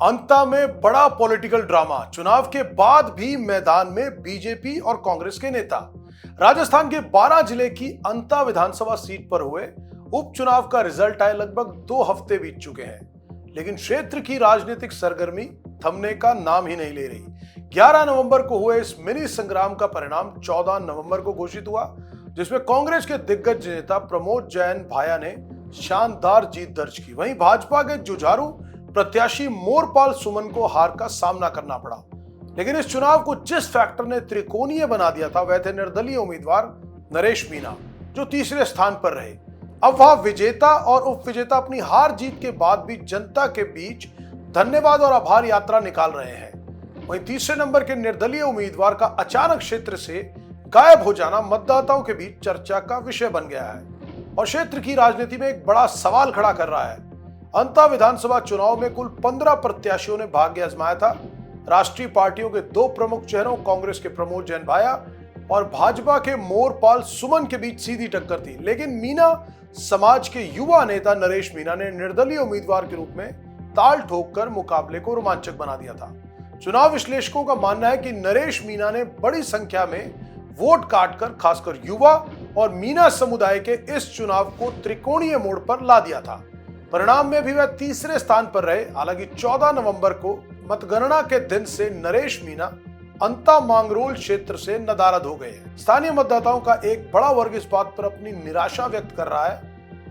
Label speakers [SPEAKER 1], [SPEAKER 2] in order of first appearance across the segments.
[SPEAKER 1] अंता में बड़ा political drama. चुनाव के बाद भी मैदान में बीजेपी और कांग्रेस के नेता। राजस्थान के 12 जिले की अंता विधानसभा सीट पर हुए उपचुनाव का रिजल्ट आए लगभग 2 हफ्ते बीत चुके हैं, लेकिन क्षेत्र की राजनीतिक सरगर्मी थमने का नाम ही नहीं ले रही। 11 नवंबर को हुए इस मिनी संग्राम का परिणाम 14 नवंबर को घोषित हुआ, जिसमें कांग्रेस के दिग्गज नेता प्रमोद जैन भाया ने शानदार जीत दर्ज की। वहीं भाजपा के जुझारू प्रत्याशी मोरपाल सुमन को हार का सामना करना पड़ा। लेकिन इस चुनाव को जिस फैक्टर ने त्रिकोणीय बना दिया था, वह थे निर्दलीय उम्मीदवार नरेश मीणा, जो तीसरे स्थान पर रहे। अब वह विजेता और उपविजेता अपनी हार जीत के बाद भी जनता के बीच धन्यवाद और आभार यात्रा निकाल रहे हैं। वहीं तीसरे नंबर के निर्दलीय उम्मीदवार का अचानक क्षेत्र से गायब हो जाना मतदाताओं के बीच चर्चा का विषय बन गया है और क्षेत्र की राजनीति में एक बड़ा सवाल खड़ा कर रहा है। अंता विधानसभा चुनाव में कुल 15 प्रत्याशियों ने भाग्य आजमाया था। राष्ट्रीय पार्टियों के 2 प्रमुख चेहरों कांग्रेस के प्रमोद जैन भाया और भाजपा के मोरपाल सुमन के बीच सीधी टक्कर थी, लेकिन मीणा समाज के युवा नेता नरेश मीणा ने निर्दलीय उम्मीदवार के रूप में ताल ठोककर मुकाबले को रोमांचक बना दिया था। चुनाव विश्लेषकों का मानना है कि नरेश मीणा ने बड़ी संख्या में वोट काटकर खासकर युवा और मीणा समुदाय के इस चुनाव को त्रिकोणीय मोड़ पर ला दिया था। परिणाम में भी वह तीसरे स्थान पर रहे। हालांकि 14 नवंबर को मतगणना के दिन से नरेश मीणा अंता मांगरोल क्षेत्र से नदारद हो गए हैं। स्थानीय मतदाताओं का एक बड़ा वर्ग इस बात पर अपनी निराशा व्यक्त कर रहा है।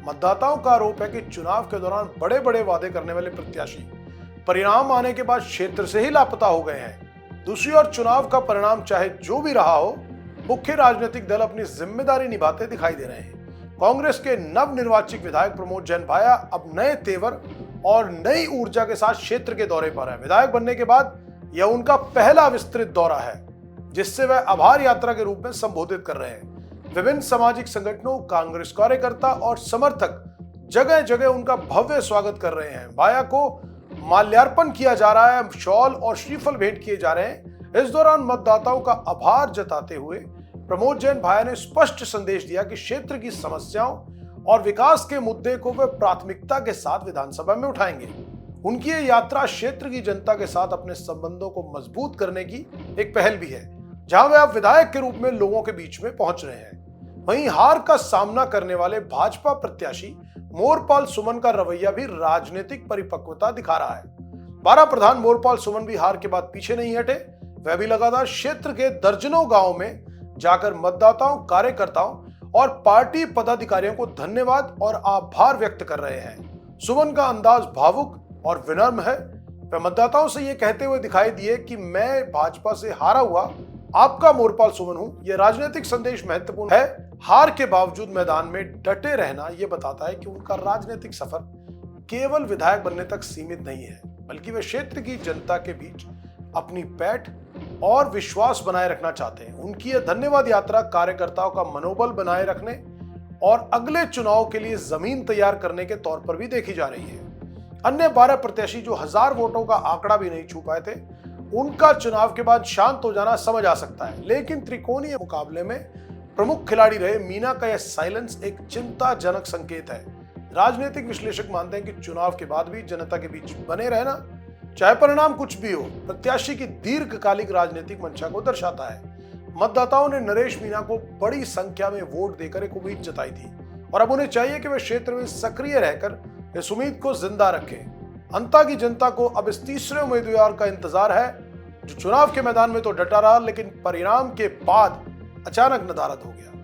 [SPEAKER 1] मतदाताओं का आरोप है कि चुनाव के दौरान बड़े बड़े वादे करने वाले प्रत्याशी परिणाम आने के बाद क्षेत्र से ही लापता हो गए हैं। दूसरी ओर चुनाव का परिणाम चाहे जो भी रहा हो, मुख्य राजनीतिक दल अपनी जिम्मेदारी निभाते दिखाई दे रहे हैं। कांग्रेस के नवनिर्वाचित विधायक प्रमोद जैन भाया अब नए तेवर और नई ऊर्जा के साथ क्षेत्र के दौरे पर है। विधायक बनने के बाद यह उनका पहला विस्तृत दौरा है, जिससे वह आभार यात्रा के रूप में संबोधित कर रहे हैं। विभिन्न सामाजिक संगठनों, कांग्रेस कार्यकर्ता और समर्थक जगह जगह उनका भव्य स्वागत कर रहे हैं। भाया को माल्यार्पण किया जा रहा है, शॉल और श्रीफल भेंट किए जा रहे हैं। इस दौरान मतदाताओं का आभार जताते हुए प्रमोद जैन भाया ने स्पष्ट संदेश दिया कि क्षेत्र की समस्याओं और विकास के मुद्दे को वे प्राथमिकता के साथ विधानसभा में उठाएंगे। उनकी ये यात्रा क्षेत्र की जनता के साथ अपने संबंधों को मजबूत करने की एक पहल भी है, जहां वे अब विधायक के रूप में लोगों के बीच में पहुंच रहे हैं। वहीं हार का सामना करने वाले भाजपा प्रत्याशी मोरपाल सुमन का रवैया भी राजनीतिक परिपक्वता दिखा रहा है। 12 प्रधान मोरपाल सुमन भी हार के बाद पीछे नहीं हटे। वह भी लगातार क्षेत्र के दर्जनों गांवों में जाकर मतदाताओं, कार्यकर्ताओं और पार्टी पदाधिकारियों को धन्यवाद और आभार व्यक्त कर रहे हैं। सुमन का अंदाज भावुक और विनम्र है। वह मतदाताओं से यह कहते हुए दिखाई दिए कि मैं भाजपा से हारा हुआ आपका मोरपाल सुमन हूं। यह राजनीतिक संदेश महत्वपूर्ण है। हार के बावजूद मैदान में डटे रहना यह बताता है कि उनका राजनीतिक सफर केवल विधायक बनने तक सीमित नहीं है, बल्कि वे क्षेत्र की जनता के बीच अपनी पैठ और विश्वास बनाए रखना चाहते हैं। उनकी यह धन्यवाद यात्रा कार्यकर्ताओं का मनोबल बनाए रखने और अगले चुनाव के लिए जमीन तैयार करने के तौर पर भी देखी जा रही है। अन्य 12 प्रत्याशी जो 1000 वोटों का आंकड़ा भी नहीं छू पाए थे, उनका चुनाव के बाद शांत हो जाना समझ आ सकता है, लेकिन त्रिकोणीय मुकाबले में प्रमुख खिलाड़ी रहे मीणा का यह साइलेंस एक चिंताजनक संकेत है। राजनीतिक विश्लेषक मानते हैं कि चुनाव के बाद भी जनता के बीच बने रहना, चाहे परिणाम कुछ भी हो, प्रत्याशी की दीर्घकालिक राजनीतिक मंशा को दर्शाता है। मतदाताओं ने नरेश मीणा को बड़ी संख्या में वोट देकर एक उम्मीद जताई थी और अब उन्हें चाहिए कि वे क्षेत्र में सक्रिय रहकर इस उम्मीद को जिंदा रखें। अंता की जनता को अब इस तीसरे उम्मीदवार का इंतजार है, जो चुनाव के मैदान में तो डटा रहा, लेकिन परिणाम के बाद अचानक नदारद हो गया।